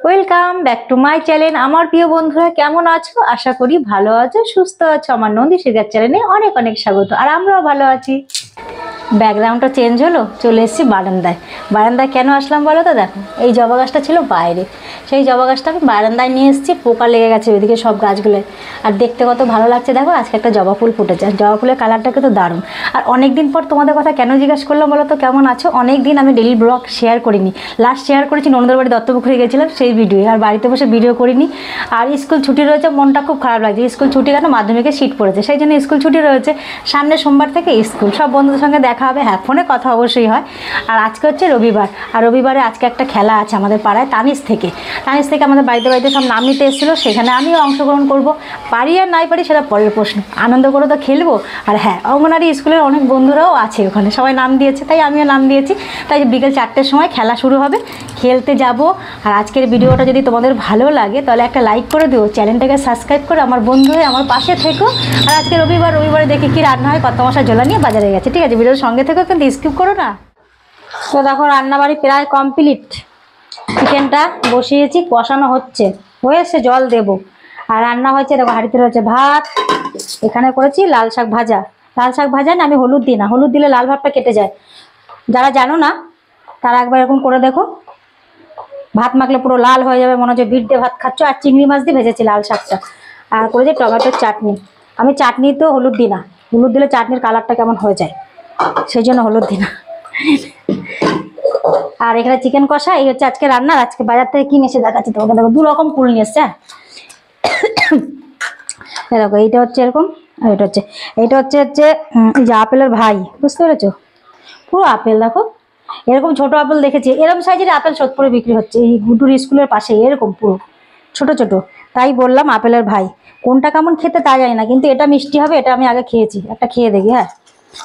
Welcome back to my channel. আমার প্রিয় বন্ধুরা কেমন আছো? আশা করি ভালো আছো, সুস্থ আছো। আমার নন্দী সিজার চ্যানেলে অনেক অনেক স্বাগত। আর আমরাও ভালো আছি। ব্যাকগ্রাউন্ডটা চেঞ্জ হলো, চলে এসেছি বারান্দায়। বারান্দায় কেন আসলাম বলো তো? দেখো, এই জবা গাছটা ছিল বাইরে, সেই জবা গাছটা আমি বারান্দায় নিয়ে এসেছি। পোকা লেগে গেছে ওইদিকে সব গাছগুলোয়, আর দেখতে কত ভালো লাগছে। দেখো আজকে একটা জবা ফুল ফুটেছে, জবা ফুলের কালারটা কিন্তু দারুণ। আর অনেক দিন পর তোমাদের কথা কেন জিজ্ঞাসা করলাম বলো তো, কেমন আছো? অনেক দিন আমি ডেইলি ব্লগ শেয়ার করিনি। লাস্ট শেয়ার করেছি ননদের বাড়ি দত্তপুকুরে গেছিলাম, সেই ভিডিও। আর বাড়িতে বসে ভিডিও করিনি। আর স্কুল ছুটি রয়েছে, মনটা খুব খারাপ লাগছে। স্কুল ছুটি কেন? মাধ্যমিকের সিট পড়েছে, সেই জন্য স্কুল ছুটি রয়েছে। সামনে সোমবার থেকে স্কুল, সব বন্ধুদের সঙ্গে দেখা হবে। হ্যাঁ, ফোনে কথা অবশ্যই হয়। আর আজকে হচ্ছে রবিবার, আর রবিবারে আজকে একটা খেলা আছে আমাদের পাড়ায়, তানিশ থেকে আমাদের বাড়িতে বাড়িতে সব নাম নিতে এসেছিলো। সেখানে আমিও অংশগ্রহণ করব। পারি আর নাই পারি সেটা পরের প্রশ্ন, আনন্দ করে তো খেলবো। আর হ্যাঁ, অঙ্গনারী স্কুলের অনেক বন্ধুরাও আছে ওখানে, সবাই নাম দিয়েছে, তাই আমিও নাম দিয়েছি। তাই বিকেল 4টের সময় খেলা শুরু হবে, খেলতে যাব। আর আজকের ভিডিওটা যদি তোমাদের ভালো লাগে তাহলে একটা লাইক করে দিও, চ্যানেলটাকে সাবস্ক্রাইব করে আমার বন্ধু হয়ে আমার পাশে থেকো। আর আজকে রবিবারে দেখি কি রান্না হয়। কত মশা ঝোলা নিয়ে বাজারে গেছে, ঠিক আছে? ভিডিওর সঙ্গে থেকো, কিন্তু স্কিপ করো না। তো দেখো রান্নাবাড়ি প্রায় কমপ্লিট। চিকেনটা বসিয়েছি, কষানো হচ্ছে, হয়েছে, জল দেব। আর রান্না হয়েছে, দেখো হাঁড়িতে রয়েছে ভাত। এখানে করেছি লাল শাক ভাজা। লাল শাক ভাজা না, আমি হলুদ দিই না, হলুদ দিলে লাল ভাতটা কেটে যায়। যারা জানো না তারা একবার এরকম করে দেখো, ভাত মাখলে পুরো লাল হয়ে যাবে, মনে হচ্ছে বিট দিয়ে ভাত খাচ্ছ। আর চিংড়ি মাছ দিয়ে ভেজেছি লাল শাকটা। আর করেছি টমেটোর চাটনি। আমি চাটনিতেও হলুদ দিই না, হলুদ দিলে চাটনির কালারটা কেমন হয়ে যায়, সেই জন্য হলুদ দিই না। আর এখানে চিকেন কষা। এই হচ্ছে আজকে রান্না। আজকে বাজার থেকে কিনে এসে দেখাচ্ছি তোমাকে। দেখো 2 রকম কুল নিয়ে এসছে। দেখো এইটা হচ্ছে এরকম, আর এইটা হচ্ছে এই যে আপেলের ভাই, বুঝতে পেরেছো? পুরো আপেল দেখো, এরকম ছোট আপেল দেখেছি, এরকম সাইজের আপেল সোদপুরে বিক্রি হচ্ছে, এই গুডুর স্কুলের পাশে, এরকম পুরো ছোট ছোট। তাই বললাম আপেলের ভাই। কোনটা কেমন খেতে তা জানি না, কিন্তু এটা মিষ্টি হবে, এটা আমি আগে খেয়েছি। একটা খেয়ে দেখি। হ্যাঁ,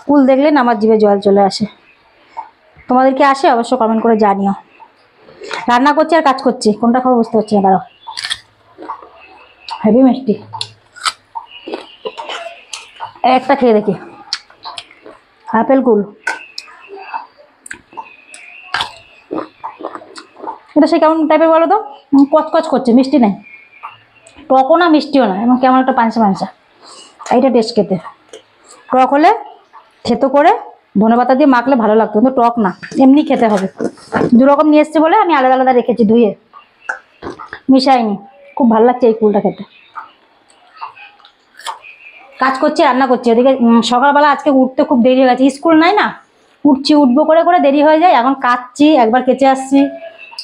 কুল দেখলে না আমার জিভে জল চলে আসে। তোমাদের কি আসে? অবশ্য কমেন্ট করে জানিও। রান্না করছি আর কাজ করছি, কোনটা খাবো বুঝতে পারছি না। দাঁড়াও, হেভি মিষ্টি। একটা খেয়ে দেখি, আপেল কুল। এটা সে কেমন টাইপের বলো তো? কচকচ করছে, মিষ্টি নাই, টকও না মিষ্টিও না, এবং কেমন একটা পাঞ্চা পাঞ্চা। এইটা টেস্ট খেতে। টক হলে থেতো করে ধনেপাতা দিয়ে মাখলে ভালো লাগতো, কিন্তু টক না, এমনি খেতে হবে। 2 রকম নিয়ে এসছে বলে আমি আলাদা আলাদা রেখেছি, ধুয়ে মিশাইনি। খুব ভালো লাগছে এই কুলটা খেতে। কাজ করছি, রান্না করছি। ওদিকে সকালবেলা আজকে উঠতে খুব দেরি হয়ে গেছে, স্কুল নাই না, উঠবো করে দেরি হয়ে যায়। এখন কাচ্ছি, একবার কেচে আসছি,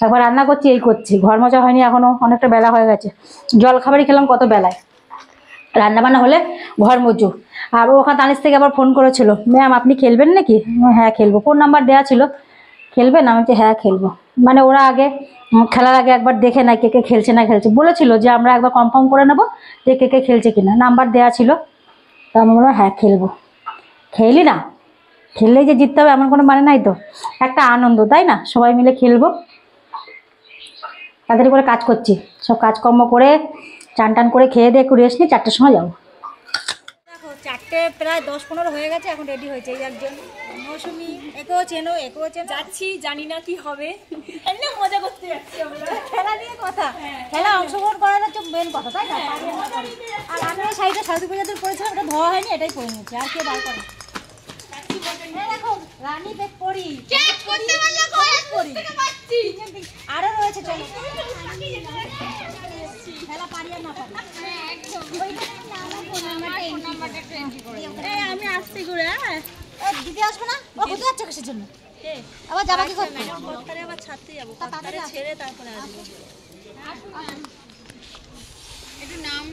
একবার রান্না করছি, এই করছি। ঘর মোছা হয়নি এখনো, অনেকটা বেলা হয়ে গেছে। জল খাবারই খেলাম কত বেলায়, রান্নাবান্না হলে ঘর মুছু। আর ওখানে তানিশ থেকে আবার ফোন করেছিল, ম্যাম আপনি খেলবেন নাকি? হ্যাঁ খেলবো। ফোন নাম্বার দেওয়া ছিল, খেলবেন? আমি বলছি হ্যাঁ খেলবো। মানে ওরা আগে খেলার আগে একবার দেখে নেয় কে কে খেলছে না খেলছে। বলেছিল যে আমরা একবার কনফার্ম করে নেবো যে কে কে খেলছে কিনা, নাম্বার দেওয়া ছিল। তা আমি বললাম হ্যাঁ খেলবো। খেলি না, খেললেই যে জিততে হবে এমন কোনো মানে নাই তো। একটা আনন্দ, তাই না? সবাই মিলে খেলবো। তাড়াতাড়ি করে কাজ করছি, সব কাজকর্ম করে চান টান করে খেয়ে দিয়ে একটু রেস্ট নিই, 4টের সময় যাবো। দেখো 4টে প্রায় 10-15 হয়ে গেছে, এখন রেডি হয়েছে। এই একজন মৌসুমি, একেও চেনো। যাচ্ছি, জানি না কি হবে, এমনি মজা করতে যাচ্ছি আমরা। খেলা নিয়ে কথা, খেলা অংশগ্রহণ করার হচ্ছে মেন কথা, তাই না? আর আমি ওই শাড়িটা সারদী পূজাদের পরেছিলাম, এটা ধোয়া হয়নি, এটাই পরে নিচ্ছি। আর কে বার করে? দেখো রানী বেগ পরি, আরো রয়েছে। চলো খেলা পারি আর না পারি, আমি আসছি ঘুরে। দিদি আসবে না? ও কোথায় যাচ্ছে কিসের জন্য? আবার যাবা কি করতে? আবার ছাড়তে যাবো, ছেড়ে তারপরে আসবো। একটু নাম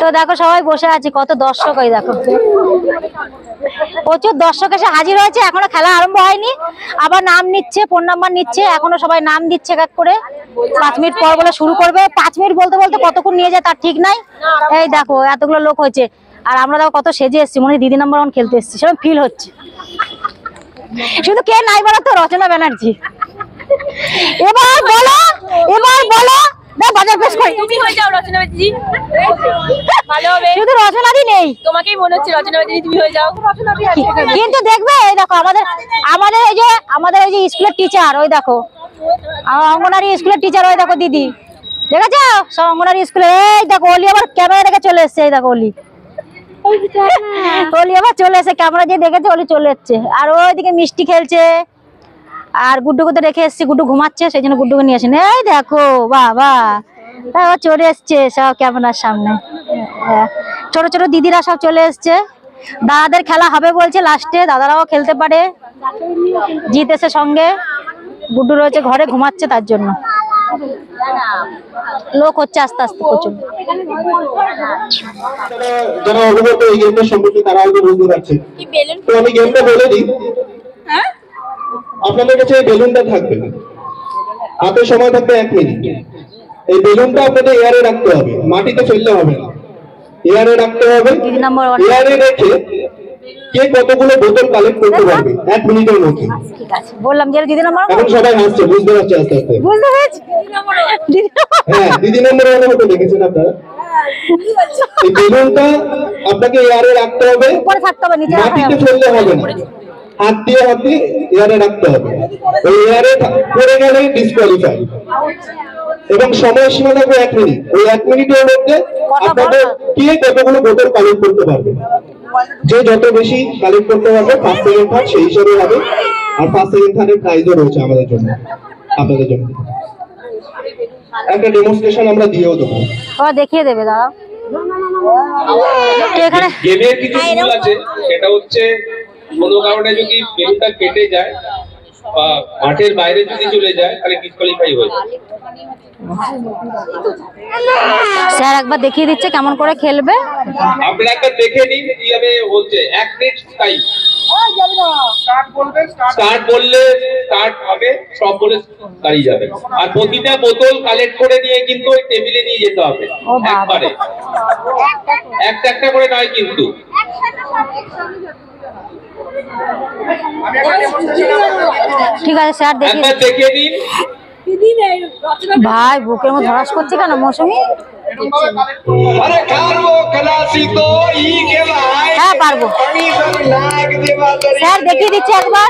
তো দেখো সবাই বসে আছে, কত দর্শক। ওই দেখো প্রচুর দর্শক এসে হাজির হয়েছে। এখনো খেলা আরম্ভ হয়নি, আবার নাম নিচ্ছে, ফোন নাম্বার নিচ্ছে। এখনো সবাই নাম দিচ্ছে এক এক করে। 5 মিনিট পর বলে শুরু করবে। 5 মিনিট বলতে বলতে কতক্ষণ নিয়ে যায় তার ঠিক নাই। এই দেখো এতগুলো লোক হয়েছে, আর আমরা দেখো কত সেজে এসেছি, মনে হয় দিদি নাম্বার 1 খেলতে এসেছি, সেরকম ফিল হচ্ছে। শুধু কে নাই বলো তো? রচনা ব্যানার্জি। এবার বলো, বাজার পেশ করি। তুমি হয়ে যাও রচনা ব্যানার্জি। ভালো হবে। শুধু রচনাদি নেই, তোমাকেই মনে হচ্ছে রচনা দিদি তুমি হয়ে যাও। রচনাদি আছে এখানে। কিন্তু দেখবে এই দেখো আমাদের এই যে স্কুলের টিচার, ওই দেখো অঙ্গনারী স্কুলের টিচার, ওই দেখো দিদি দেখেছো সব অঙ্গনারী স্কুলে। এই দেখো অলি আবার ক্যামেরা দেখে চলে এসছে, এই দেখো অলি আবার চলে এসে ক্যামেরা যে দেখেছে অলি চলে এসছে। আর ওইদিকে মিষ্টি খেলছে, আর গুড্ডুকে তো রেখে এসছে, গুড্ডু ঘুমাচ্ছে সেই জন্য গুড্ডুকে নিয়ে আসেন। এই দেখো বাবা চলে এসছে সব ক্যামেরার সামনে, ছোট ছোট দিদিরা সব চলে এসছে। দাদাদের খেলা হবে বলছে লাস্টে, দাদারাও খেলতে পারে, জিতেছে সঙ্গে। গুড্ডু রয়েছে ঘরে ঘুমাচ্ছে, তার জন্য লোক হচ্ছে আস্তে আস্তে প্রচুর। যারা অবগত এই গেমটা সম্পর্কে তারা হয়তো বুঝতে পারছে। তো আমি গেমটা বলে দিই। আপনাদের কাছে এই বেলুনটা থাকবে, হাতে সময় থাকবে 1 মিনিট। এই বেলুনটা আপনাদের এয়ারে রাখতে হবে, মাটিতে ফেললে হবে না, এয়ারে রাখতে হবে। এয়ারে রেখে কে কতগুলো বোতল কালেক্ট করতে পারবে 1 মিনিটের মধ্যে। ঠিক আছে বললাম যে দিদি নাম্বার, এখন সবাই হাসছে, বুঝতে পারছে আস্তে আস্তে। বুঝতে পেরেছি। হ্যাঁ, দিদি নম্বর হয়তো দেখেছেন আপনারা। এই বেলুনটা আপনাকে এয়ারে রাখতে হবে, উপরে থাকতে হবে, নিচে রাখা মাটিতে যাবে ফেললে হবে না, হাত দিয়ে এয়ারে রাখতে হবে। ওই এয়ারে পড়ে গেলে ডিসকোয়ালিফাই। এবং সময় সীমা থাকবে 1 মিনিট। ওই 1 মিনিটের মধ্যে আপনাদের কে কতগুলো বোতল কালেক্ট করতে পারবে, যে যত বেশি কালেক্ট করতে পারবে ফার্স্ট সেকেন্ড থার্ড সেই হিসাবে হবে। আর ফার্স্ট সেকেন্ড থার্ডের প্রাইজও রয়েছে আমাদের জন্য, আপনাদের জন্য একটা ডেমনস্ট্রেশন আমরা দিয়েও দেবো। দেখিয়ে দেবে দাদা। এখানে গেমের কিছু রুল আছে, সেটা হচ্ছে কোনো কারণে যদি বেলুনটা কেটে যায় বা মাঠের বাইরে যদি চলে যায় তাহলে ডিসকোয়ালিফাই হয়ে যায়। স্যার একবার দেখিয়ে দিচ্ছে কেমন করে খেলবে। আপনারা একবার দেখে নিন কিভাবে হচ্ছে। 1 মিনিট টাইম। স্টার্ট বললে স্টার্ট হবে, সব বলে দাঁড়িয়ে যাবে। আর প্রতিটা বোতল কালেক্ট করে নিয়ে কিন্তু ওই টেবিলে নিয়ে যেতে হবে একবারে, একটা একটা করে নয় কিন্তু। ঠিক আছে স্যার একবার দেখে নিন। ভাই বুকের মধ্যে ধরাস করছে কেন মৌসুমি? হ্যাঁ পারবো স্যার, দেখিয়ে দিচ্ছি একবার।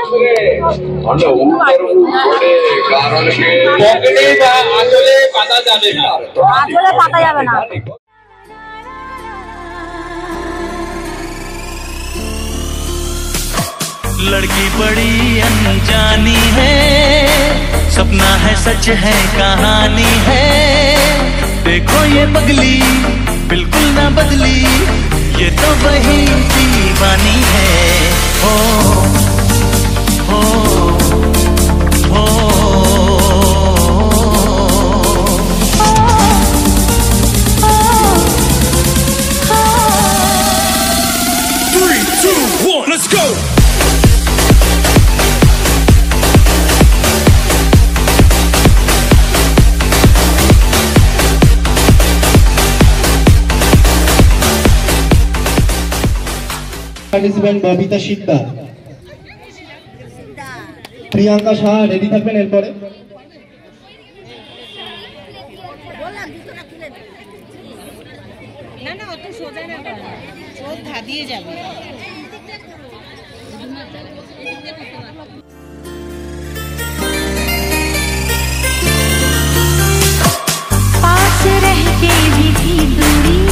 আসলে পাতা যাবে না, আসলে পাতা যাবে না। लड़की बड़ी अनजानी है, सपना है सच है कहानी है। देखो ये पगली बिल्कुल ना बदली, ये तो वही दीवानी है। हो हो हो 3, 2, 1, let's go. Participant Babita Sikdar, Priyanka Shah ready থাকবেন। এরপরে না না অত সোজা না, সোজা দিয়ে যাবে। पास रह के भी थी दूरी,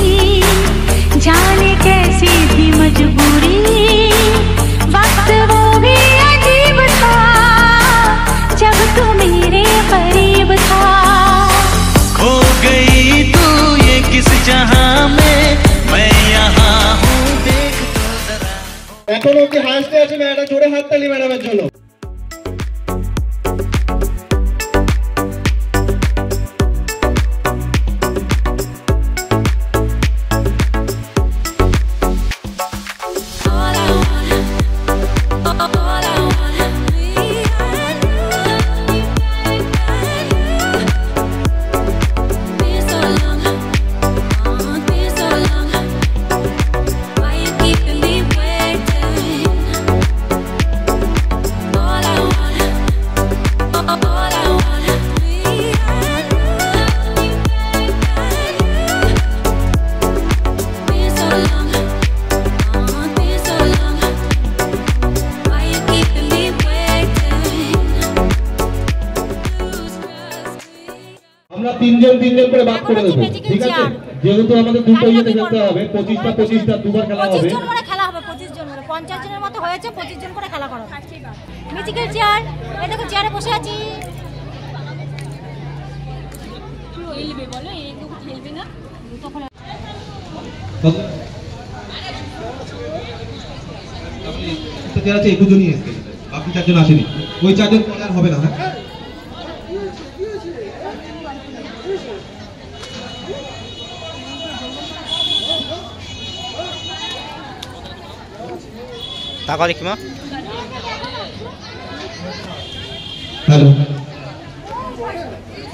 जाने कैसी थी मजबूरी। वक्त वो भी अजीब था जब तू मेरे करीब था। खो गई तू ये किस जहां में, मैं यहाँ हूँ देख तो जरा। এখনো কি হাসতে আছে না? একটা জোরে হাততালি ম্যাডামের জন্য। তিনজন করে ভাগ করে দেবো, ঠিক আছে? যেহেতু আমাদের দুটো ইয়েতে খেলতে হবে, 25টা দুবার খেলা হবে। 25 জন করে খেলা হবে, 25 জন করে 50 জনের মতো হয়েছে, 25 জন করে খেলা করা হবে। মিউজিক্যাল চেয়ার, এই দেখো চেয়ারে বসে আছি। খেলবে বলো, একটু খেলবে না তখন যারা আছে 21 জনই এসেছে, বাকি 4 জন আসেনি। ওই 4 জন পরে আর হবে না। হ্যাঁ, তাকাও দেখি মা। হ্যালো,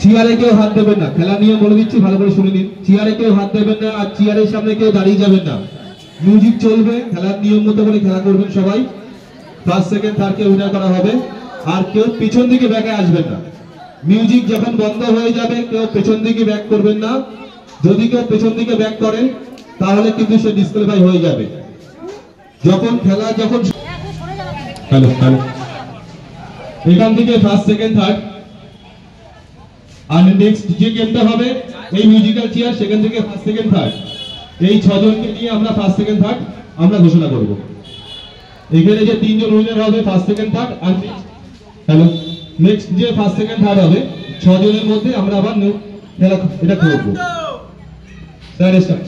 চেয়ারে কেউ হাত দেবেন না, খেলা নিয়ে বলে দিচ্ছি, ভালো করে শুনে নিন। চেয়ারে কেউ হাত দেবেন না, আর চেয়ারের সামনে কেউ দাঁড়িয়ে যাবেন না। মিউজিক চলবে, খেলার নিয়ম মতো করে খেলা করবেন সবাই। ফার্স্ট সেকেন্ড থার্ড কে উইনার করা হবে। আর কেউ পিছন দিকে ব্যাকে আসবেন না। মিউজিক যখন বন্ধ হয়ে যাবে কেউ পেছন দিকে ব্যাক করবেন না। যদি কেউ পেছন দিকে ব্যাক করেন তাহলে কিন্তু সে ডিসক্বালিফাই হয়ে যাবে। যখন খেলা হ্যালো হ্যালো, এখান থেকে ফার্স্ট সেকেন্ড থার্ড, আর নেক্সট যে গেমটা হবে এই মিউজিক্যাল চেয়ার, সেখান থেকে ফার্স্ট সেকেন্ড থার্ড, এই 6 জনকে নিয়ে আমরা ফার্স্ট সেকেন্ড থার্ড আমরা ঘোষণা করব। এখানে যে 3 জন উইনার হবে ফার্স্ট সেকেন্ড থার্ড, আর হ্যালো নেক্সট যে ফার্স্ট সেকেন্ড থার্ড হবে 6 জনের মধ্যে আমরা আবার খেলা এটা করব। Sir start.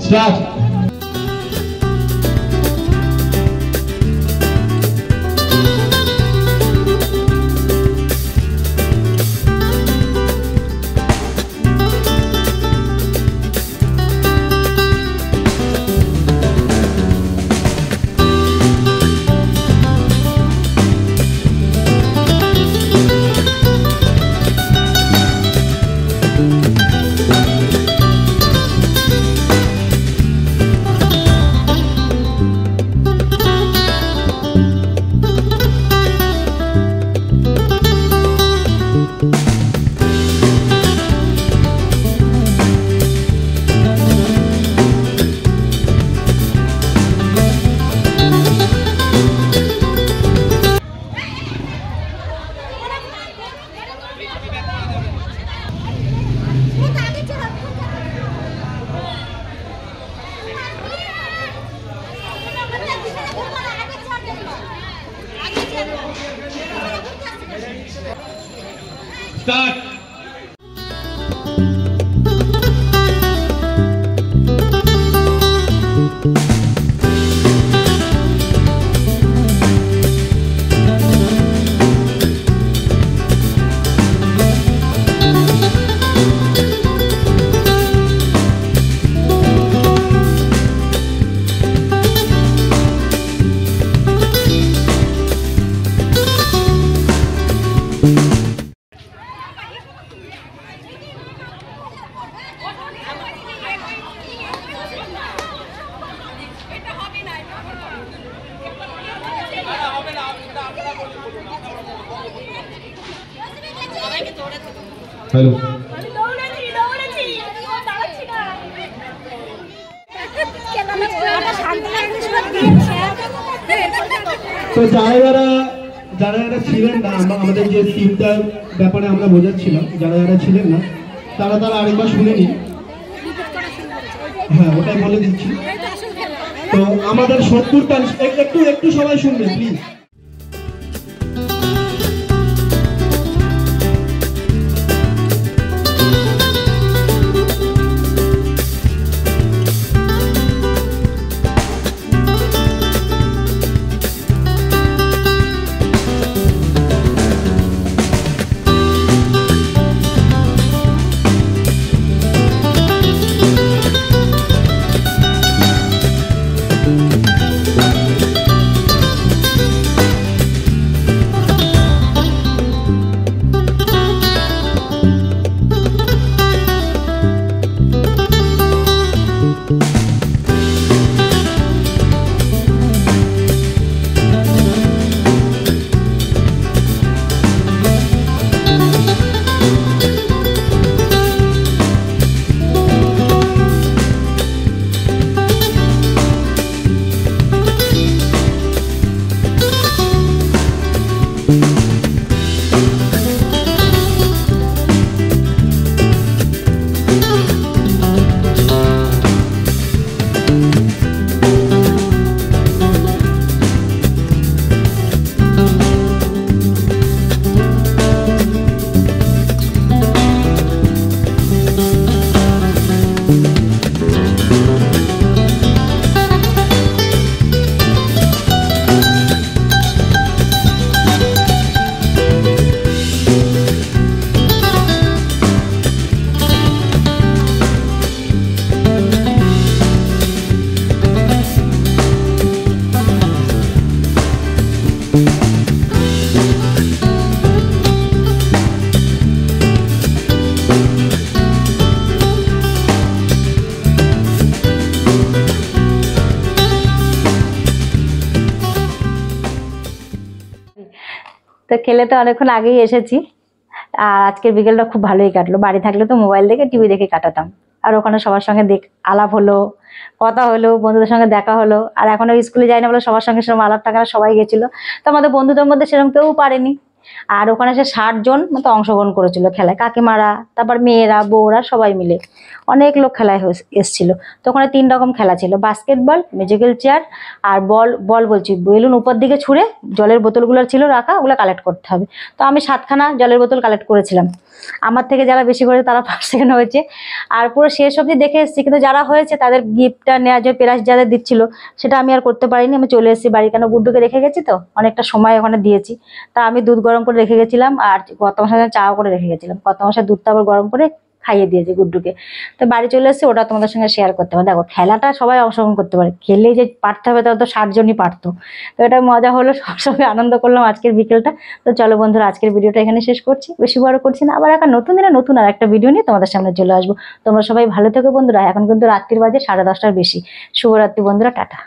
স্টার্ট। হ্যালো, তো যারা যারা ছিলেন না, আমাদের যে টিমটার ব্যাপারে আমরা বোঝাচ্ছিলাম, যারা ছিলেন না তারা আরেকবার শুনে নিন। হ্যাঁ, ওটাই বলে দিচ্ছি। তো আমাদের 70টা একটু সবাই শুনবেন প্লিজ। তো খেলে তো অনেকক্ষণ আগেই এসেছি। আর আজকের বিকেলটা খুব ভালোই কাটলো। বাড়ি থাকলে তো মোবাইল দেখে টিভি দেখে কাটাতাম, আর ওখানে সবার সঙ্গে আলাপ হলো, কথা হলো, বন্ধুদের সঙ্গে দেখা হলো। আর এখনো স্কুলে যাই না বলে সবার সঙ্গে সেরকম আলাপ টাকা সবাই গেছিলো, তো আমাদের বন্ধুদের মধ্যে সেরকম কেউ পারেনি। আর ওখানে সে 60 জন মতো অংশগ্রহণ করেছিল খেলায়, কাকিমারা, তারপর মেয়েরা, বউরা, সবাই মিলে অনেক লোক খেলায় এসেছিল। তো ওখানে 3 রকম খেলা ছিল, বাস্কেটবল, মিউজিক্যাল চেয়ার, আর বল বলছি বেলুন উপর দিকে ছুঁড়ে জলের বোতলগুলো ছিল রাখা, ওগুলো কালেক্ট করতে হবে। তো আমি 7খানা জলের বোতল কালেক্ট করেছিলাম। আমার থেকে যারা বেশি করেছে তারা 1st সেকেন্ড হয়েছে। আর পুরো শেষ অবধি দেখে এসেছি, কিন্তু যারা হয়েছে তাদের গিফটটা নেওয়ার যে প্রাইজ যাদের দিচ্ছিল সেটা আমি আর করতে পারিনি। আমি চলে এসেছি বাড়ি, কেন গুড্ডুকে রেখে গেছি, তো অনেকটা সময় ওখানে দিয়েছি। তা আমি দুধ গরম করে রেখে গেছিলাম, আর গত মাসে চাও করে রেখে গেছিলাম। গত মাসে দুধটা আবার গরম করে খাইয়ে দিয়েছি গুড্ডুকে। তো বাড়ি চলে এসেছি, ওটা তোমাদের সঙ্গে শেয়ার করতে হবে। দেখো খেলাটা সবাই অংশগ্রহণ করতে পারে, খেলেই যে পারতে হবে তাহলে তো 60 জনই পারতো। তো এটা মজা হলো, সবসময় আনন্দ করলাম আজকের বিকেলটা। তো চলো বন্ধুরা, আজকের ভিডিওটা এখানে শেষ করছি, বেশি বড় করছি না। আবার একটা নতুন দিনে নতুন আর একটা ভিডিও নিয়ে তোমাদের সামনে চলে আসবো। তোমরা সবাই ভালো থেকো বন্ধুরা। এখন কিন্তু রাত্রির বাজে 10:30টার বেশি। শুভরাত্রি বন্ধুরা, টাটা।